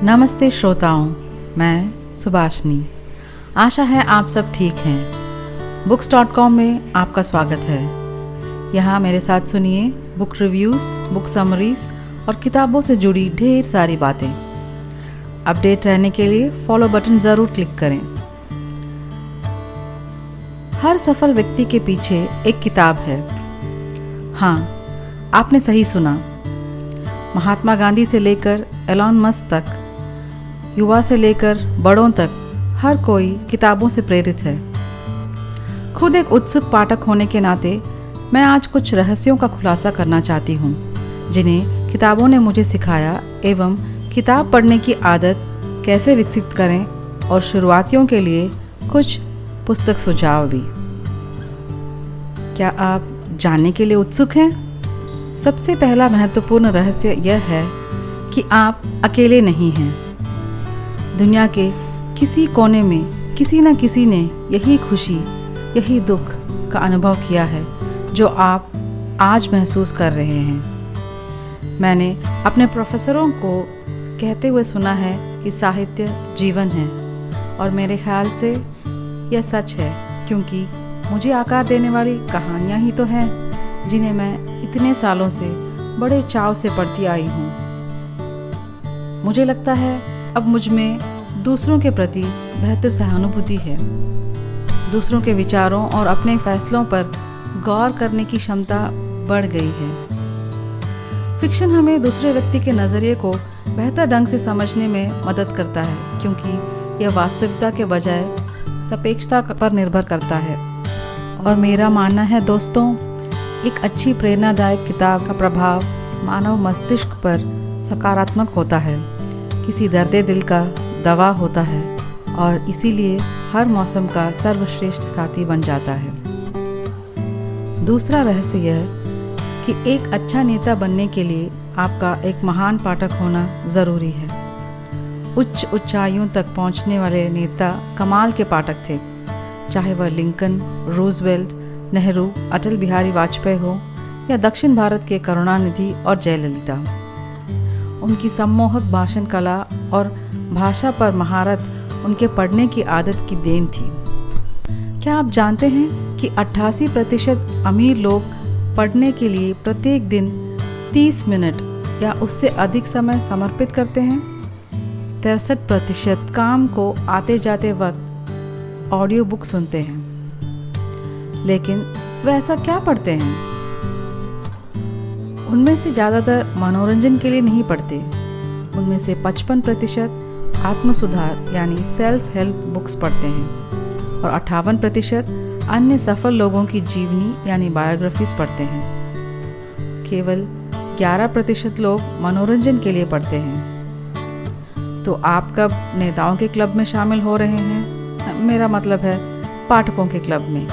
नमस्ते श्रोताओं, मैं सुभाषनी। आशा है आप सब ठीक हैं। books.com में आपका स्वागत है। यहाँ मेरे साथ सुनिए बुक रिव्यूज़, बुक समरीज और किताबों से जुड़ी ढेर सारी बातें। अपडेट रहने के लिए फॉलो बटन ज़रूर क्लिक करें। हर सफल व्यक्ति के पीछे एक किताब है। हाँ, आपने सही सुना। महात्मा गांधी से लेकर एलॉन मस्क तक, युवा से लेकर बड़ों तक, हर कोई किताबों से प्रेरित है। खुद एक उत्सुक पाठक होने के नाते मैं आज कुछ रहस्यों का खुलासा करना चाहती हूँ, जिन्हें किताबों ने मुझे सिखाया, एवं किताब पढ़ने की आदत कैसे विकसित करें और शुरुआतियों के लिए कुछ पुस्तक सुझाव भी। क्या आप जानने के लिए उत्सुक हैं? सबसे पहला महत्वपूर्ण रहस्य यह है कि आप अकेले नहीं हैं। दुनिया के किसी कोने में किसी न किसी ने यही खुशी, यही दुख का अनुभव किया है जो आप आज महसूस कर रहे हैं। मैंने अपने प्रोफेसरों को कहते हुए सुना है कि साहित्य जीवन है, और मेरे ख्याल से यह सच है, क्योंकि मुझे आकार देने वाली कहानियाँ ही तो हैं जिन्हें मैं इतने सालों से बड़े चाव से पढ़ती आई हूँ। मुझे लगता है अब मुझ में दूसरों के प्रति बेहतर सहानुभूति है। दूसरों के विचारों और अपने फैसलों पर गौर करने की क्षमता बढ़ गई है। फिक्शन हमें दूसरे व्यक्ति के नज़रिए को बेहतर ढंग से समझने में मदद करता है, क्योंकि यह वास्तविकता के बजाय सापेक्षता पर निर्भर करता है। और मेरा मानना है दोस्तों, एक अच्छी प्रेरणादायक किताब का प्रभाव मानव मस्तिष्क पर सकारात्मक होता है, किसी दर्द दिल का दवा होता है, और इसीलिए हर मौसम का सर्वश्रेष्ठ साथी बन जाता है। दूसरा रहस्य यह कि एक अच्छा नेता बनने के लिए आपका एक महान पाठक होना ज़रूरी है। उच्च ऊंचाइयों तक पहुंचने वाले नेता कमाल के पाठक थे, चाहे वह लिंकन, रूजवेल्ट, नेहरू, अटल बिहारी वाजपेयी हो या दक्षिण भारत के करुणानिधि और जयललिता। उनकी सम्मोहक भाषण कला और भाषा पर महारत उनके पढ़ने की आदत की देन थी। क्या आप जानते हैं कि 88% अमीर लोग पढ़ने के लिए प्रत्येक दिन 30 मिनट या उससे अधिक समय समर्पित करते हैं? 63% काम को आते जाते वक्त ऑडियो बुक सुनते हैं। लेकिन वे ऐसा क्या पढ़ते हैं? उनमें से ज़्यादातर मनोरंजन के लिए नहीं पढ़ते। उनमें से 55% आत्मसुधार यानी सेल्फ हेल्प बुक्स पढ़ते हैं, और 58% अन्य सफल लोगों की जीवनी यानी बायोग्राफीज पढ़ते हैं। केवल 11% लोग मनोरंजन के लिए पढ़ते हैं। तो आप कब नेताओं के क्लब में शामिल हो रहे हैं? मेरा मतलब है पाठकों के क्लब में।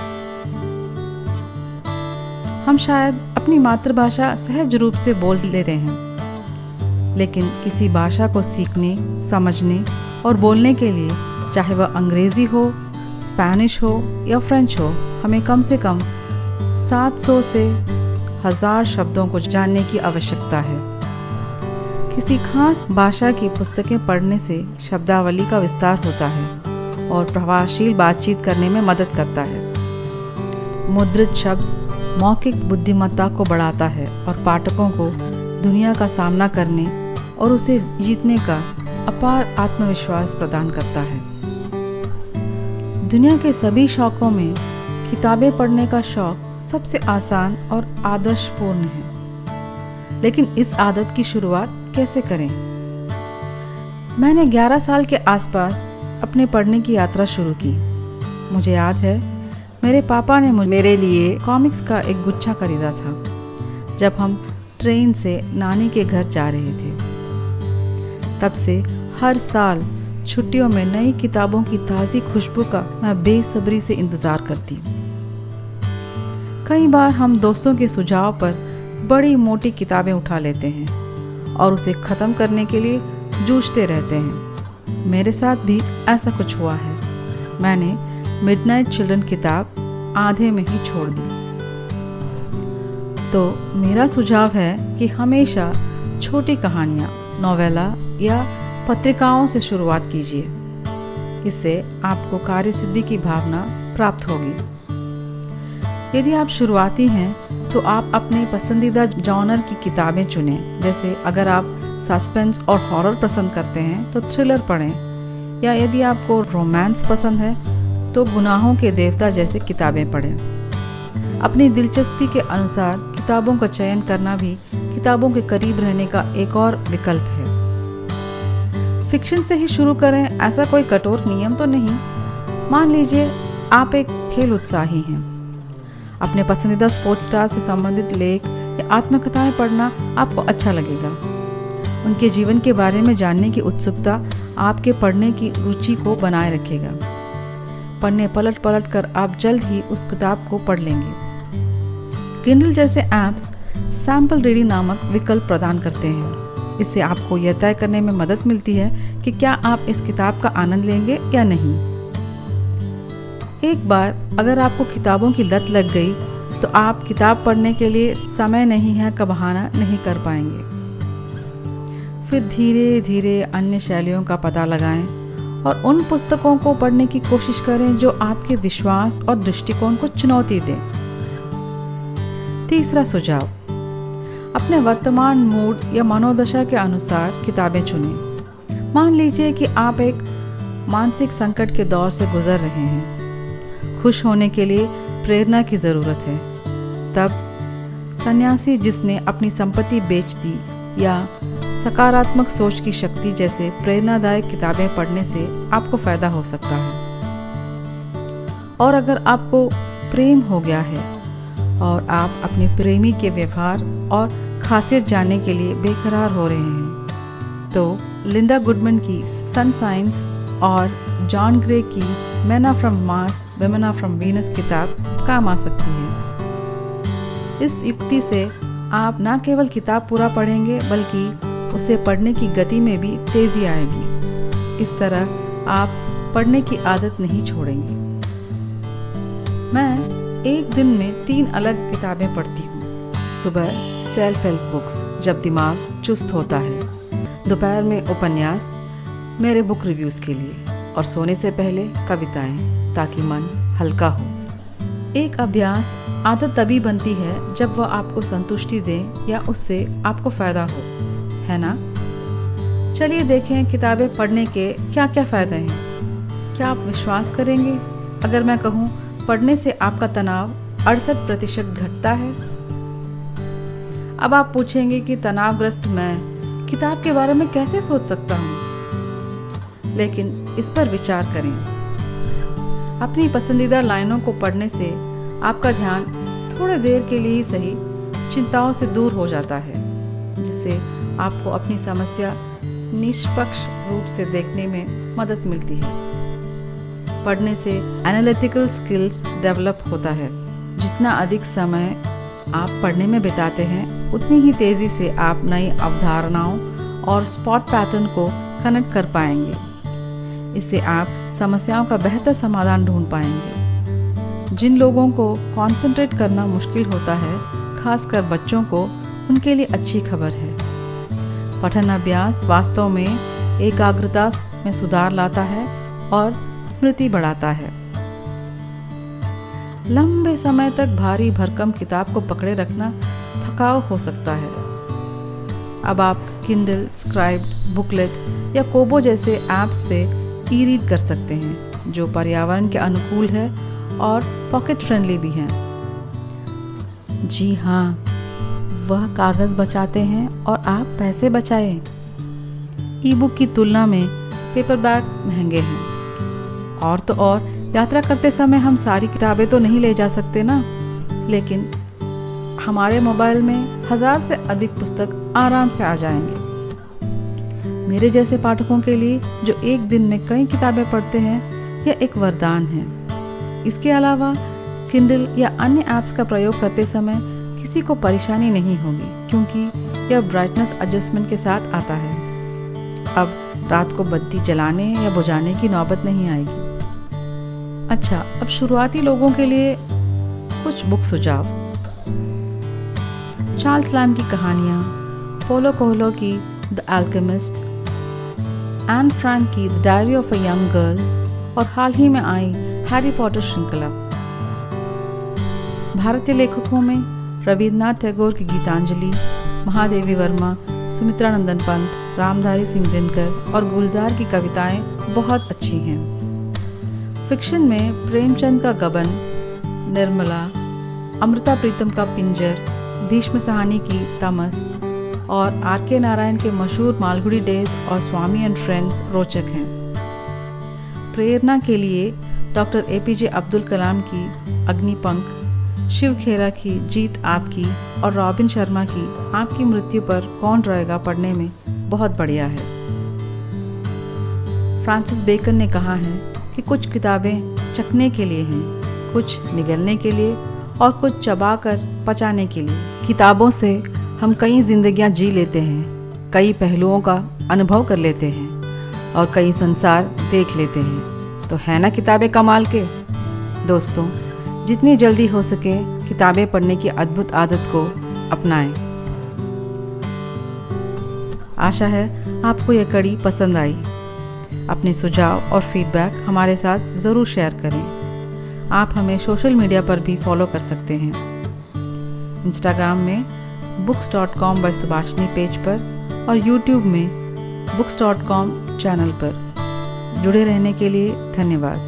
हम शायद अपनी मातृभाषा सहज रूप से बोल लेते हैं, लेकिन किसी भाषा को सीखने, समझने और बोलने के लिए, चाहे वह अंग्रेज़ी हो, स्पेनिश हो या फ्रेंच हो, हमें कम से कम 700 से 1000 शब्दों को जानने की आवश्यकता है। किसी खास भाषा की पुस्तकें पढ़ने से शब्दावली का विस्तार होता है और प्रभावशील बातचीत करने में मदद करता है। मुद्रित शब्द मौखिक बुद्धिमत्ता को बढ़ाता है और पाठकों को दुनिया का सामना करने और उसे जीतने का अपार आत्मविश्वास प्रदान करता है। दुनिया के सभी शौकों में किताबें पढ़ने का शौक सबसे आसान और आदर्शपूर्ण है। लेकिन इस आदत की शुरुआत कैसे करें? मैंने 11 साल के आसपास अपने पढ़ने की यात्रा शुरू की। मुझे याद है मेरे पापा ने मेरे लिए कॉमिक्स का एक गुच्छा खरीदा था जब हम ट्रेन से नानी के घर जा रहे थे। तब से हर साल छुट्टियों में नई किताबों की ताज़ी खुशबू का मैं बेसब्री से इंतज़ार करती। कई बार हम दोस्तों के सुझाव पर बड़ी मोटी किताबें उठा लेते हैं और उसे ख़त्म करने के लिए जूझते रहते हैं। मेरे साथ भी ऐसा कुछ हुआ है। मैंने मिडनाइट चिल्ड्रन किताब आधे में ही छोड़ दी। तो मेरा सुझाव है कि हमेशा छोटी कहानियाँ, नोवेला या पत्रिकाओं से शुरुआत कीजिए। इससे आपको कार्यसिद्धि की भावना प्राप्त होगी। यदि आप शुरुआती हैं तो आप अपने पसंदीदा जॉनर की किताबें चुनें। जैसे अगर आप सस्पेंस और हॉरर पसंद करते हैं तो थ्रिलर पढ़ें, या यदि आपको रोमांस पसंद है तो गुनाहों के देवता जैसे किताबें पढ़ें। अपनी दिलचस्पी के अनुसार किताबों का चयन करना भी किताबों के करीब रहने का एक और विकल्प है। फिक्शन से ही शुरू करें, ऐसा कोई कठोर नियम तो नहीं। मान लीजिए आप एक खेल उत्साही हैं। अपने पसंदीदा स्पोर्ट्स स्टार से संबंधित लेख या आत्मकथाएं पढ़ना आपको अच्छा लगेगा। उनके जीवन के बारे में जानने की उत्सुकता आपके पढ़ने की रुचि को बनाए रखेगा। पन्ने पलट पलट कर आप जल्द ही उस किताब को पढ़ लेंगे। किंडल जैसे ऐप्स सैम्पल रीडिंग नामक विकल्प प्रदान करते हैं। इससे आपको यह तय करने में मदद मिलती है कि क्या आप इस किताब का आनंद लेंगे या नहीं। एक बार अगर आपको किताबों की लत लग गई तो आप किताब पढ़ने के लिए समय नहीं है का बहाना नहीं कर पाएंगे। फिर धीरे धीरे अन्य शैलियों का पता लगाएं और उन पुस्तकों को पढ़ने की कोशिश करें जो आपके विश्वास और दृष्टिकोण को चुनौती दें। तीसरा सुझाव, अपने वर्तमान मूड या मनोदशा के अनुसार किताबें चुनें। मान लीजिए कि आप एक मानसिक संकट के दौर से गुजर रहे हैं। खुश होने के लिए प्रेरणा की ज़रूरत है। तब सन्यासी जिसने अपनी संपत्ति बेच दी या सकारात्मक सोच की शक्ति जैसे प्रेरणादायक किताबें पढ़ने से आपको फ़ायदा हो सकता है। और अगर आपको प्रेम हो गया है और आप अपने प्रेमी के व्यवहार और खासियत जानने के लिए बेकरार हो रहे हैं तो लिंडा गुडमैन की सन साइंस और जॉन ग्रे की men are from Mars women are from Venus किताब काम आ सकती है। इस युक्ति से आप न केवल किताब पूरा पढ़ेंगे बल्कि उसे पढ़ने की गति में भी तेज़ी आएगी। इस तरह आप पढ़ने की आदत नहीं छोड़ेंगे। मैं एक दिन में 3 अलग किताबें पढ़ती हूँ। सुबह सेल्फ हेल्प बुक्स जब दिमाग चुस्त होता है, दोपहर में उपन्यास मेरे बुक रिव्यूज़ के लिए, और सोने से पहले कविताएं ताकि मन हल्का हो। एक अभ्यास आदत तभी बनती है जब वह आपको संतुष्टि दे या उससे आपको फ़ायदा हो, है ना? चलिए देखें किताबें पढ़ने के क्या क्या फ़ायदे हैं। क्या आप विश्वास करेंगे अगर मैं कहूँ पढ़ने से आपका तनाव 68% घटता है? अब आप पूछेंगे कि तनावग्रस्त मैं किताब के बारे में कैसे सोच सकता हूँ? लेकिन इस पर विचार करें। अपनी पसंदीदा लाइनों को पढ़ने से आपका ध्यान थोड़ी देर के लिए ही सही चिंताओं से दूर हो जाता है, जिससे आपको अपनी समस्या निष्पक्ष रूप से देखने में मदद मिलती है। पढ़ने से एनालिटिकल स्किल्स डेवलप होता है। जितना अधिक समय आप पढ़ने में बिताते हैं उतनी ही तेज़ी से आप नई अवधारणाओं और स्पॉट पैटर्न को कनेक्ट कर पाएंगे। इससे आप समस्याओं का बेहतर समाधान ढूंढ पाएंगे। जिन लोगों को कंसंट्रेट करना मुश्किल होता है, खासकर बच्चों को, उनके लिए अच्छी खबर है। पठन अभ्यास वास्तव में एकाग्रता में सुधार लाता है और स्मृति बढ़ाता है। लंबे समय तक भारी भरकम किताब को पकड़े रखना थकाऊ हो सकता है। अब आप किंडल, स्क्राइब्ड, बुकलेट या कोबो जैसे ऐप्स से ई रीड कर सकते हैं, जो पर्यावरण के अनुकूल है और पॉकेट फ्रेंडली भी हैं। जी हाँ, वह कागज़ बचाते हैं और आप पैसे बचाएं। ई बुक की तुलना में पेपरबैक महंगे हैं। और तो और यात्रा करते समय हम सारी किताबें तो नहीं ले जा सकते ना, लेकिन हमारे मोबाइल में 1000 से अधिक पुस्तक आराम से आ जाएंगे। मेरे जैसे पाठकों के लिए जो एक दिन में कई किताबें पढ़ते हैं, यह एक वरदान है। इसके अलावा किंडल या अन्य ऐप्स का प्रयोग करते समय किसी को परेशानी नहीं होगी, क्योंकि यह ब्राइटनेस एडजस्टमेंट के साथ आता है। अब रात को बत्ती जलाने या बुझाने की नौबत नहीं आएगी। अच्छा, अब शुरुआती लोगों के लिए कुछ बुक सुझाव। चार्ल्स लैम की कहानियाँ, पोलो कोएल्हो की द अल्केमिस्ट, एन फ्रैंक की the diary of a young girl और हाल ही में आई हैरी पॉटर श्रृंखला। भारतीय लेखकों में रविन्द्रनाथ टैगोर की गीतांजलि, महादेवी वर्मा, सुमित्रा नंदन पंत, रामधारी सिंह दिनकर और गुलजार की कविताएं बहुत अच्छी हैं। फिक्शन में प्रेमचंद का गबन, निर्मला, अमृता प्रीतम का पिंजर, भीष्म साहनी की तमस और आर.के. नारायण के मशहूर मालगुडी डेज और स्वामी एंड फ्रेंड्स रोचक हैं। प्रेरणा के लिए डॉक्टर ए.पी.जे. अब्दुल कलाम की अग्निपंख, शिव खेरा की जीत आपकी और रॉबिन शर्मा की आपकी मृत्यु पर कौन रोएगा पढ़ने में बहुत बढ़िया है। फ्रांसिस बेकन ने कहा है कि कुछ किताबें चखने के लिए हैं, कुछ निगलने के लिए और कुछ चबाकर पचाने के लिए। किताबों से हम कई जिंदगियां जी लेते हैं, कई पहलुओं का अनुभव कर लेते हैं और कई संसार देख लेते हैं। तो है ना किताबें कमाल के। दोस्तों, जितनी जल्दी हो सके किताबें पढ़ने की अद्भुत आदत को अपनाएं। आशा है आपको यह कड़ी पसंद आई। अपने सुझाव और फीडबैक हमारे साथ ज़रूर शेयर करें। आप हमें सोशल मीडिया पर भी फॉलो कर सकते हैं। इंस्टाग्राम में books.com by सुभाषिनी पेज पर और यूट्यूब में books.com चैनल पर। जुड़े रहने के लिए धन्यवाद।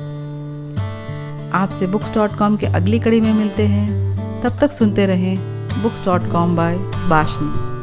आपसे books.com के अगली कड़ी में मिलते हैं। तब तक सुनते रहें books.com by सुभाषिनी।